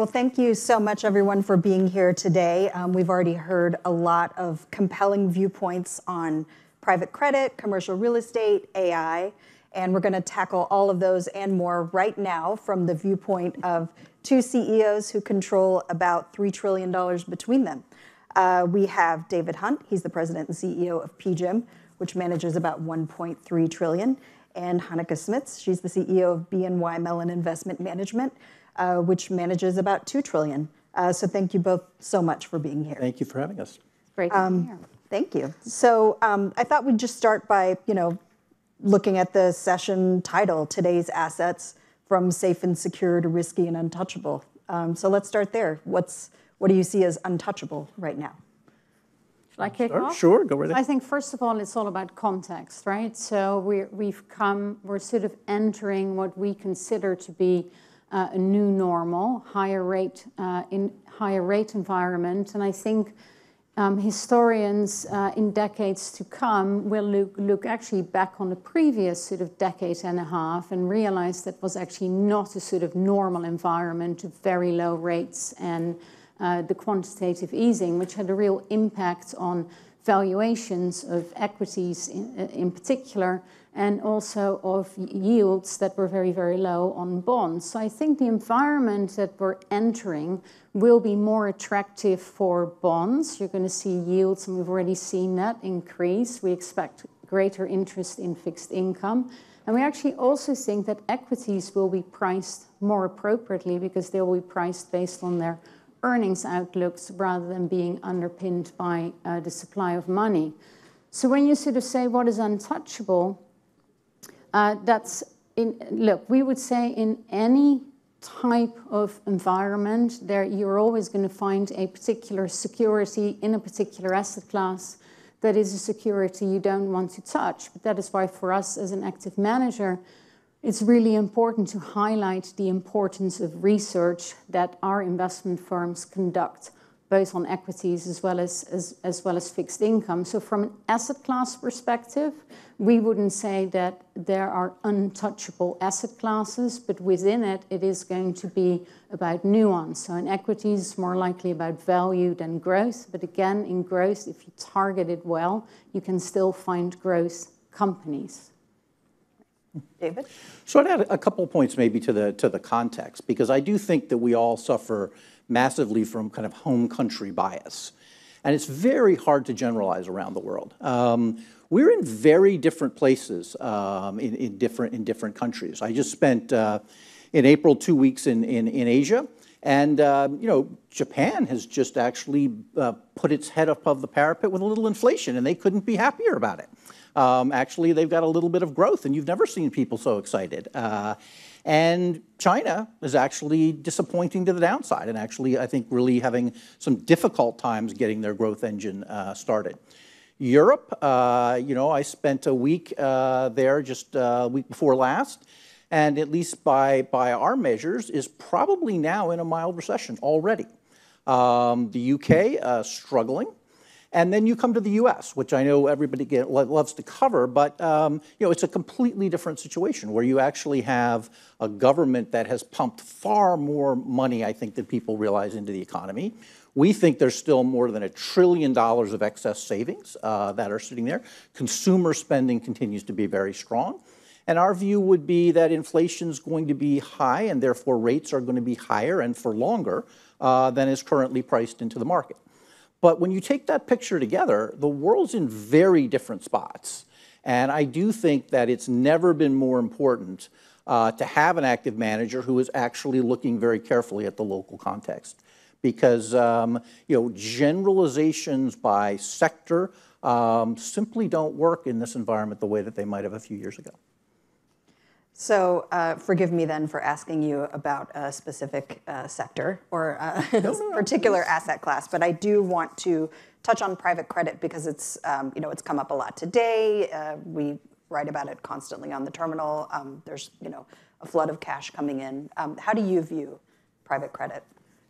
well, thank you so much, everyone, for being here today. We've already heard a lot of compelling viewpoints on private credit, commercial real estate, AI, and we're going to tackle all of those and more right now from the viewpoint of two CEOs who control about $3 trillion between them. We have David Hunt, he's the president and CEO of PGIM, which manages about $1.3 trillion, and Hanneke Smits, she's the CEO of BNY Mellon Investment Management, which manages about $2 trillion. So thank you both so much for being here. Thank you for having us. Great to be here. Thank you. So I thought we'd just start by, looking at the session title, Today's Assets, From Safe and Secure to Risky and Untouchable. So let's start there. What do you see as untouchable right now? Shall I kick off? Sure, go right ahead. I think, first of all, it's all about context, right? So we're sort of entering what we consider to be a new normal, higher rate environment. And I think historians in decades to come will look actually back on the previous sort of decade and a half and realize that was actually not a sort of normal environment of very low rates and the quantitative easing, which had a real impact on valuations of equities in particular, and also of yields that were very, very low on bonds. So I think the environment that we're entering will be more attractive for bonds. You're going to see yields, and we've already seen that increase. We expect greater interest in fixed income. And we actually also think that equities will be priced more appropriately because they will be priced based on their earnings outlooks rather than being underpinned by the supply of money. So when you sort of say what is untouchable, look, we would say in any type of environment, you're always going to find a particular security in a particular asset class that is a security you don't want to touch. But that is why for us as an active manager, it's really important to highlight the importance of research that our investment firms conduct, both on equities as well as fixed income. So from an asset class perspective, we wouldn't say that there are untouchable asset classes, but within it, it is going to be about nuance. So in equities, it's more likely about value than growth. But again, in growth, if you target it well, you can still find growth companies. David? So I'd add a couple of points maybe to the context, because I do think that we all suffer massively from kind of home country bias. And it's very hard to generalize around the world. We're in very different places in different countries. I just spent, in April, 2 weeks in Asia. And, Japan has just actually put its head above the parapet with a little inflation, and they couldn't be happier about it. Actually, they've got a little bit of growth, and you've never seen people so excited. And China is actually disappointing to the downside, and actually, I think, really having some difficult times getting their growth engine started. Europe, I spent a week there just a week before last, and at least by our measures, is probably now in a mild recession already. The UK struggling. And then you come to the U.S., which I know everybody loves to cover, but it's a completely different situation where you actually have a government that has pumped far more money, I think, than people realize into the economy. We think there's still more than $1 trillion of excess savings that are sitting there. Consumer spending continues to be very strong. And our view would be that inflation is going to be high, and therefore rates are going to be higher and for longer than is currently priced into the market. But when you take that picture together, the world's in very different spots. And I do think that it's never been more important to have an active manager who is actually looking very carefully at the local context. Because generalizations by sector simply don't work in this environment the way that they might have a few years ago. So forgive me then for asking you about a specific sector or a particular asset class, but I do want to touch on private credit because it's come up a lot today. We write about it constantly on the terminal. There's a flood of cash coming in. How do you view private credit?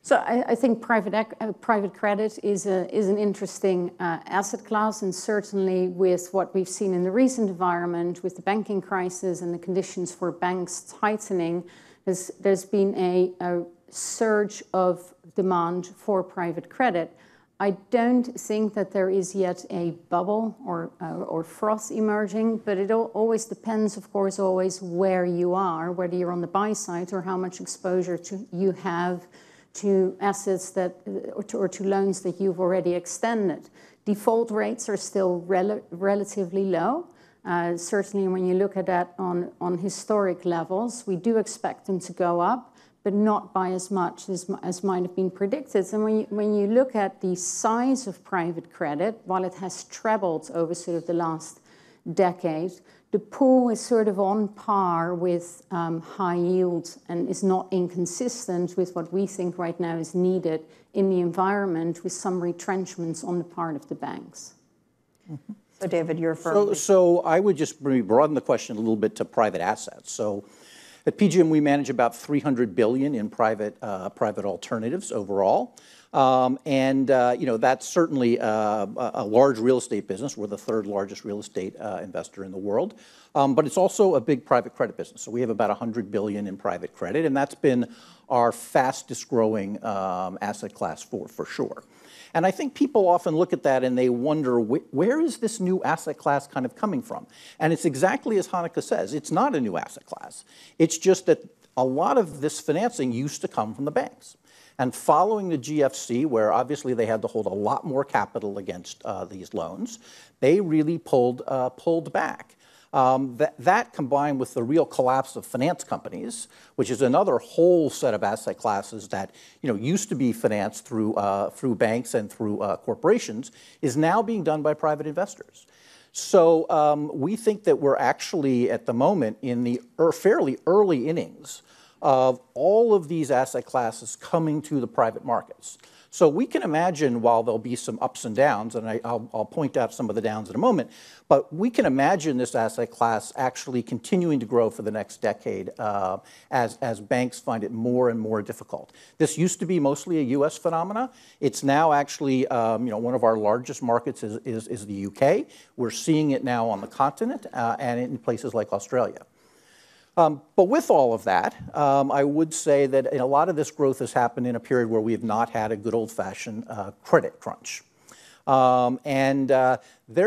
So I think private credit is an interesting asset class, and certainly with what we've seen in the recent environment with the banking crisis and the conditions for banks tightening, there's been a surge of demand for private credit. I don't think that there is yet a bubble or froth emerging, but it always depends, of course, always where you are, whether you're on the buy side or how much exposure you have to assets that, or to loans that you've already extended. Default rates are still relatively low. Certainly when you look at that on historic levels, we do expect them to go up, but not by as much as might have been predicted. And when you look at the size of private credit, while it has trebled over sort of the last decade, the pool is sort of on par with high yield and is not inconsistent with what we think right now is needed in the environment, with some retrenchments on the part of the banks. Mm-hmm. So David, you're firmly... So I would just broaden the question a little bit to private assets. So at PGIM, we manage about $300 billion in private alternatives overall. That's certainly a large real estate business. We're the third largest real estate investor in the world. But it's also a big private credit business. So we have about $100 billion in private credit, and that's been our fastest growing asset class for sure. And I think people often look at that and they wonder, where is this new asset class kind of coming from? And it's exactly as Hanneke says, it's not a new asset class. It's just that a lot of this financing used to come from the banks. And following the GFC, where obviously they had to hold a lot more capital against these loans, they really pulled back. That combined with the real collapse of finance companies, which is another whole set of asset classes that used to be financed through banks and through corporations, is now being done by private investors. So we think that we're actually at the moment in the fairly early innings of all of these asset classes coming to the private markets. So we can imagine, while there'll be some ups and downs, and I'll point out some of the downs in a moment, but we can imagine this asset class actually continuing to grow for the next decade as banks find it more and more difficult. This used to be mostly a U.S. phenomena. It's now actually, one of our largest markets is the UK. We're seeing it now on the continent and in places like Australia. But with all of that, I would say that a lot of this growth has happened in a period where we have not had a good old-fashioned credit crunch. There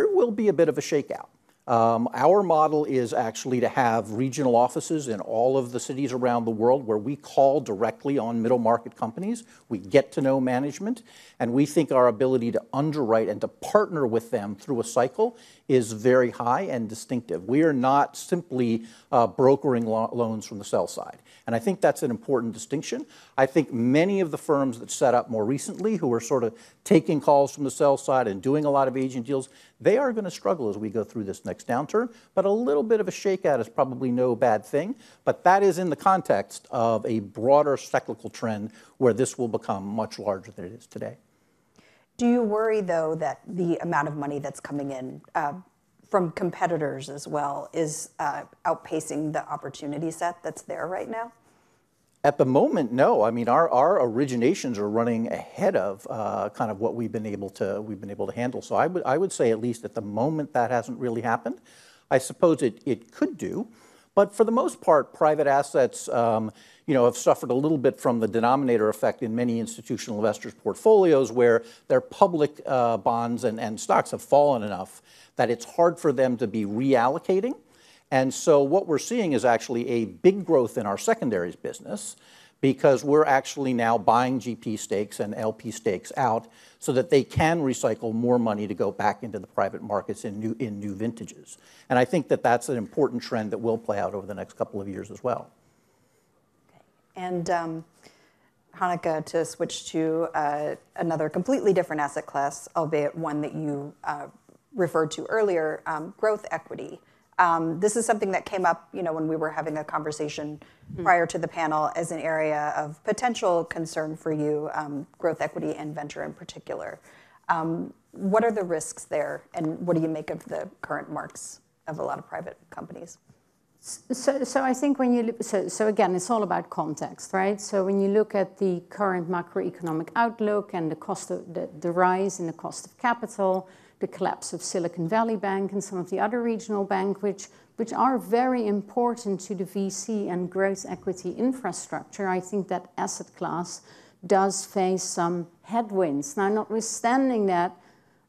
will be a bit of a shakeout. Our model is actually to have regional offices in all of the cities around the world where we call directly on middle market companies. We get to know management, and we think our ability to underwrite and to partner with them through a cycle is very high and distinctive. We are not simply brokering loans from the sell side. And I think that's an important distinction. I think many of the firms that set up more recently, who are sort of taking calls from the sell side and doing a lot of agent deals, they are going to struggle as we go through this next downturn. But a little bit of a shakeout is probably no bad thing. But that is in the context of a broader cyclical trend where this will become much larger than it is today. Do you worry, though, that the amount of money that's coming in from competitors as well is outpacing the opportunity set that's there right now? At the moment, no. I mean, our originations are running ahead of kind of what we've been able to handle. So I would say, at least at the moment, that hasn't really happened. I suppose it could do, but for the most part, private assets have suffered a little bit from the denominator effect in many institutional investors' portfolios, where their public bonds and stocks have fallen enough that it's hard for them to be reallocating. And so what we're seeing is actually a big growth in our secondaries business, because we're actually now buying GP stakes and LP stakes out so that they can recycle more money to go back into the private markets in new vintages. And I think that that's an important trend that will play out over the next couple of years as well. Okay. And Hanneke, to switch to another completely different asset class, albeit one that you referred to earlier, growth equity. This is something that came up, when we were having a conversation prior to the panel, as an area of potential concern for you, growth equity and venture in particular. What are the risks there, and what do you make of the current marks of a lot of private companies? So I think when you look, so again, it's all about context, right? So when you look at the current macroeconomic outlook and the cost of the rise in the cost of capital, the collapse of Silicon Valley Bank and some of the other regional banks, which are very important to the VC and growth equity infrastructure, I think that asset class does face some headwinds. Now, notwithstanding that,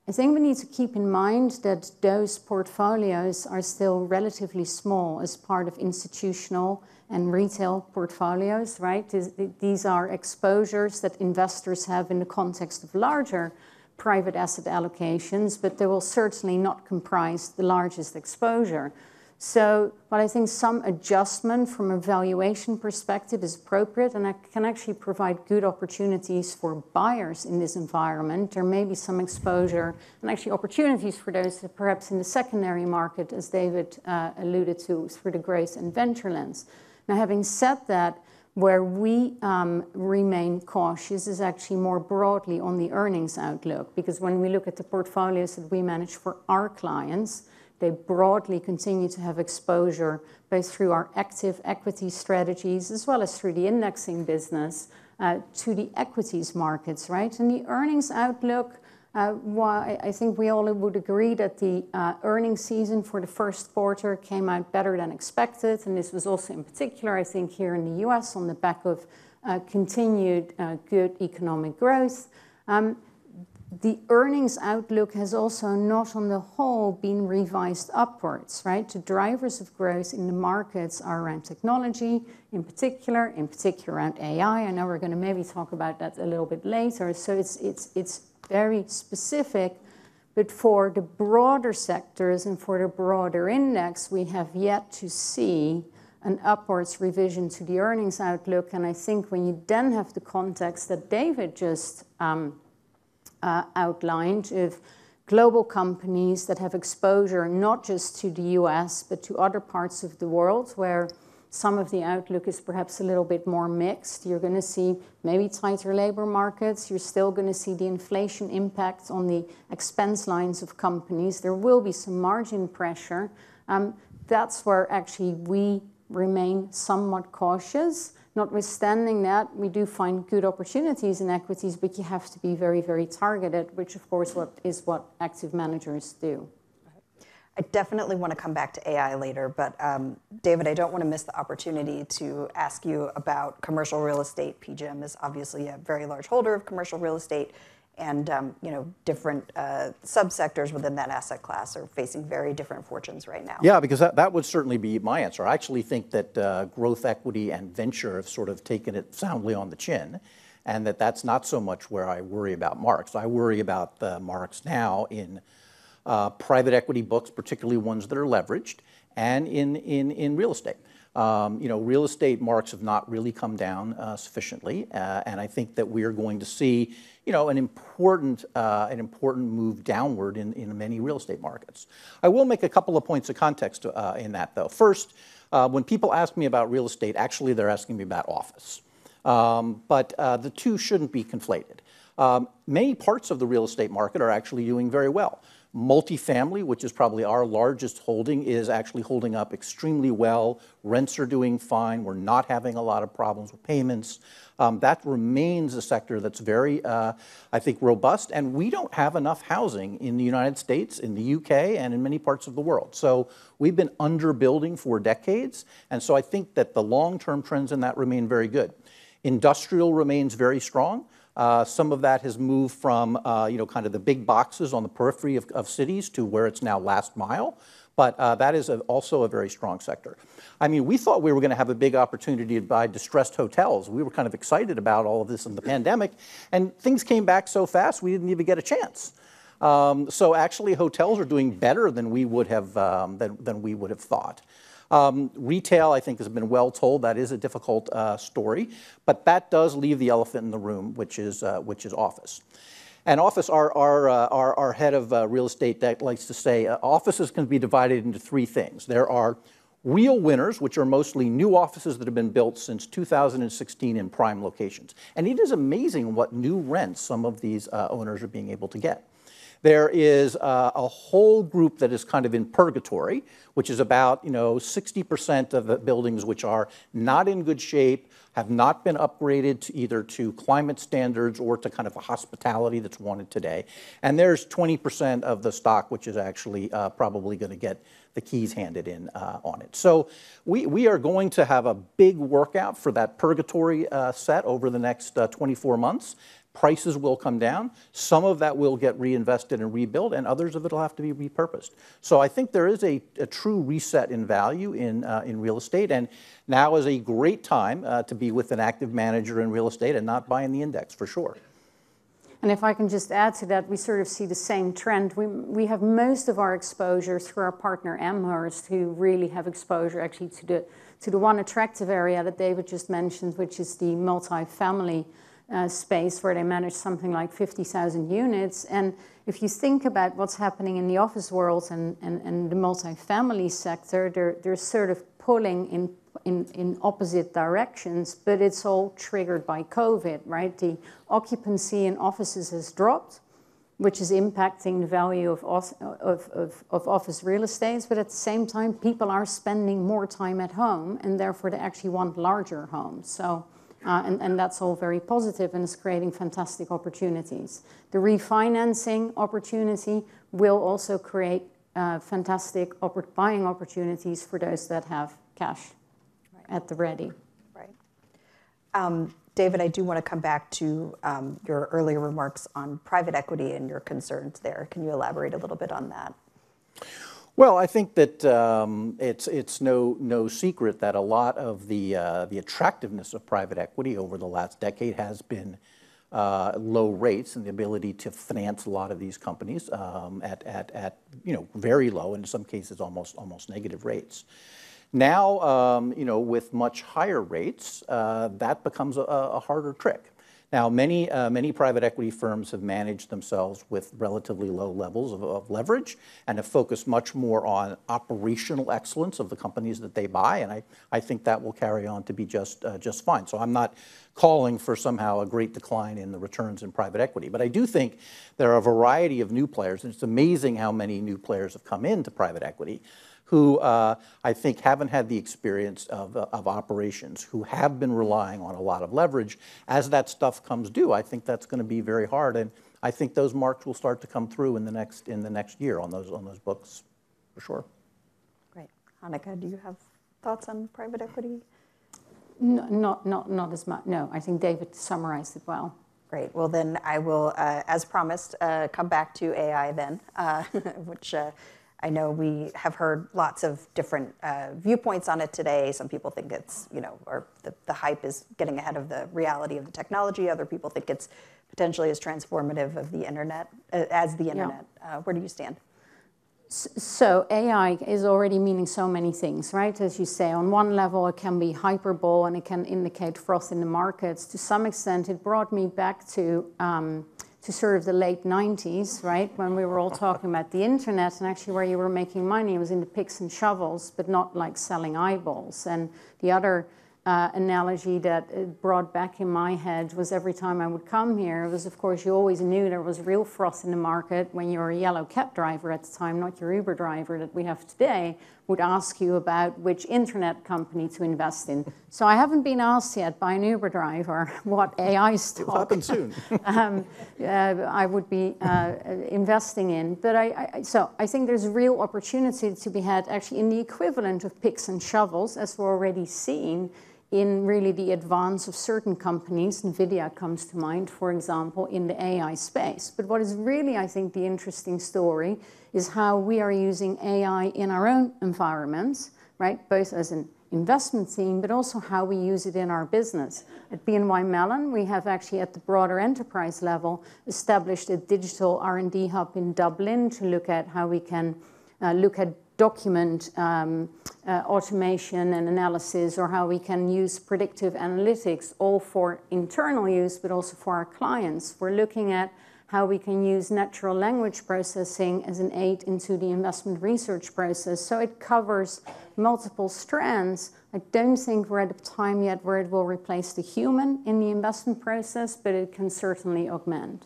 I think we need to keep in mind that those portfolios are still relatively small as part of institutional and retail portfolios, right? These are exposures that investors have in the context of larger private asset allocations, but they will certainly not comprise the largest exposure. So, but I think some adjustment from a valuation perspective is appropriate, and that can actually provide good opportunities for buyers in this environment. There may be some exposure and actually opportunities for those that perhaps in the secondary market, as David alluded to, through the growth and venture lens. Now, having said that, where we remain cautious is actually more broadly on the earnings outlook, because when we look at the portfolios that we manage for our clients, they broadly continue to have exposure both through our active equity strategies as well as through the indexing business to the equities markets, right? And the earnings outlook, I think we all would agree that the earnings season for the first quarter came out better than expected. And this was also in particular, I think, here in the US on the back of continued good economic growth. The earnings outlook has also not on the whole been revised upwards, right? The drivers of growth in the markets are around technology, in particular around AI. I know we're going to maybe talk about that a little bit later. So it's very specific, but for the broader sectors and for the broader index, we have yet to see an upwards revision to the earnings outlook. And I think when you then have the context that David just outlined of global companies that have exposure not just to the US, but to other parts of the world where some of the outlook is perhaps a little bit more mixed. You're going to see maybe tighter labor markets. You're still going to see the inflation impact on the expense lines of companies. There will be some margin pressure. That's where actually we remain somewhat cautious. Notwithstanding that, we do find good opportunities in equities, but you have to be very, very targeted, which of course is what active managers do. I definitely want to come back to AI later, but David, I don't want to miss the opportunity to ask you about commercial real estate. PGIM is obviously a very large holder of commercial real estate, and different subsectors within that asset class are facing very different fortunes right now. Yeah, because that would certainly be my answer. I actually think that growth equity and venture have sort of taken it soundly on the chin, and that's not so much where I worry about marks. I worry about the marks now in private equity books, particularly ones that are leveraged, and in real estate. Real estate marks have not really come down sufficiently, and I think that we are going to see an important move downward in many real estate markets. I will make a couple of points of context in that, though. First, when people ask me about real estate, actually they're asking me about office. But the two shouldn't be conflated. Many parts of the real estate market are actually doing very well. Multifamily, which is probably our largest holding, is actually holding up extremely well. Rents are doing fine. We're not having a lot of problems with payments. That remains a sector that's very, I think, robust. And we don't have enough housing in the United States, in the UK, and in many parts of the world. So we've been underbuilding for decades. And so I think that the long-term trends in that remain very good. Industrial remains very strong. Some of that has moved from, kind of the big boxes on the periphery of cities to where it's now last mile. But that is also a very strong sector. I mean, we thought we were going to have a big opportunity to buy distressed hotels. We were kind of excited about all of this in the pandemic, and things came back so fast we didn't even get a chance. So actually, hotels are doing better than we would have thought. Retail, I think, has been well told. That is a difficult story, but that does leave the elephant in the room, which is office. And office, our head of real estate that likes to say, offices can be divided into three things. There are real winners, which are mostly new offices that have been built since 2016 in prime locations. And it is amazing what new rents some of these owners are being able to get. There is a whole group that is kind of in purgatory, which is about 60% of the buildings which are not in good shape, have not been upgraded to either to climate standards or to kind of a hospitality that's wanted today. And there's 20% of the stock which is actually probably going to get the keys handed in on it. So we are going to have a big workout for that purgatory set over the next 24 months. Prices will come down. Some of that will get reinvested and rebuilt, and others of it will have to be repurposed. So I think there is a true reset in value in real estate, and now is a great time to be with an active manager in real estate and not buying the index, for sure. And if I can just add to that, we sort of see the same trend. We have most of our exposure through our partner Amherst, who really have exposure actually to the one attractive area that David just mentioned, which is the multifamily space, where they manage something like 50,000 units. And if you think about what's happening in the office world and the multifamily sector, they're sort of pulling in opposite directions, but it's all triggered by COVID, right? The occupancy in offices has dropped, which is impacting the value of office real estate, but at the same time, people are spending more time at home, and therefore they actually want larger homes. So. And that's all very positive and is creating fantastic opportunities. The refinancing opportunity will also create fantastic buying opportunities for those that have cash at the ready. Right. David, I do want to come back to your earlier remarks on private equity and your concerns there. Can you elaborate a little bit on that? Well, I think that it's no secret that a lot of the attractiveness of private equity over the last decade has been low rates and the ability to finance a lot of these companies at very low, and in some cases almost negative rates. Now, with much higher rates, that becomes a harder trick. Now, many private equity firms have managed themselves with relatively low levels of leverage and have focused much more on operational excellence of the companies that they buy, and I think that will carry on to be just fine. So I'm not calling for somehow a great decline in the returns in private equity, but I do think there are a variety of new players, and it's amazing how many new players have come into private equity who I think haven't had the experience of operations, who have been relying on a lot of leverage. As that stuff comes due, I think that's going to be very hard, and I think those marks will start to come through in the next year on those books, for sure. Great. Hanneke, do you have thoughts on private equity? No, not as much. No, I think David summarized it well. Great. Well, then I will, as promised, come back to AI then, which I know we have heard lots of different viewpoints on it today. Some people think it's, or the hype is getting ahead of the reality of the technology. Other people think it's potentially as transformative of the internet as the internet. Yeah. Where do you stand? So AI is already meaning so many things, right? As you say, on one level, it can be hyperbole and it can indicate froth in the markets. To some extent, it brought me back to sort of the late 90s, right, when we were all talking about the internet, and actually where you were making money was in the picks and shovels, but not like selling eyeballs. And the other analogy that it brought back in my head was every time I would come here, it was, of course, you always knew there was real froth in the market when you were a yellow cab driver at the time, not your Uber driver that we have today, would ask you about which internet company to invest in. So I haven't been asked yet by an Uber driver what AI stock will happen soon. I would be investing in. But so I think there's real opportunity to be had actually in the equivalent of picks and shovels, as we're already seeing in really the advance of certain companies. NVIDIA comes to mind, for example, in the AI space. But what is really, I think, the interesting story is how we are using AI in our own environments, right? Both as an investment theme, but also how we use it in our business. At BNY Mellon, we have actually at the broader enterprise level established a digital R&D hub in Dublin to look at how we can look at document automation and analysis, or how we can use predictive analytics, all for internal use, but also for our clients. We're looking at how we can use natural language processing as an aid into the investment research process. So it covers multiple strands. I don't think we're at a time yet where it will replace the human in the investment process, but it can certainly augment.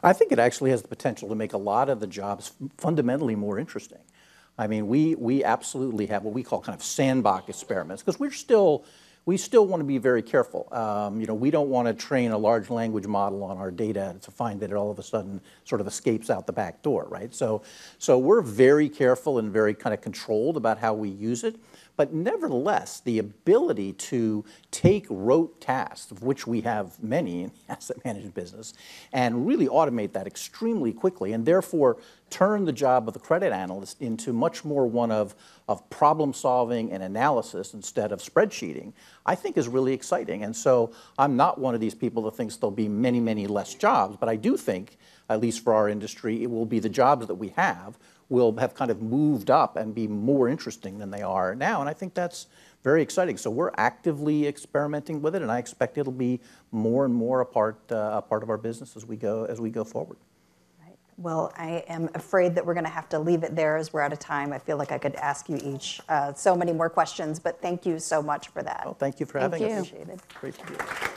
I think it actually has the potential to make a lot of the jobs fundamentally more interesting. I mean, we absolutely have what we call kind of sandbox experiments, because we still want to be very careful. We don't want to train a large language model on our data to find that it all of a sudden sort of escapes out the back door, right? So we're very careful and very kind of controlled about how we use it. But nevertheless, the ability to take rote tasks, of which we have many in the asset management business, and really automate that extremely quickly, and therefore turn the job of the credit analyst into much more one of problem solving and analysis instead of spreadsheeting, I think is really exciting. And so I'm not one of these people that thinks there'll be many, many less jobs, but I do think, at least for our industry, it will be the jobs that we have will have kind of moved up and be more interesting than they are now. And I think that's very exciting. So we're actively experimenting with it, and I expect it'll be more and more a part of our business as we go forward. Right. Well, I am afraid that we're going to have to leave it there as we're out of time. I feel like I could ask you each so many more questions, but thank you so much for that. Well, thank you for having us. Appreciate it. Great to be here.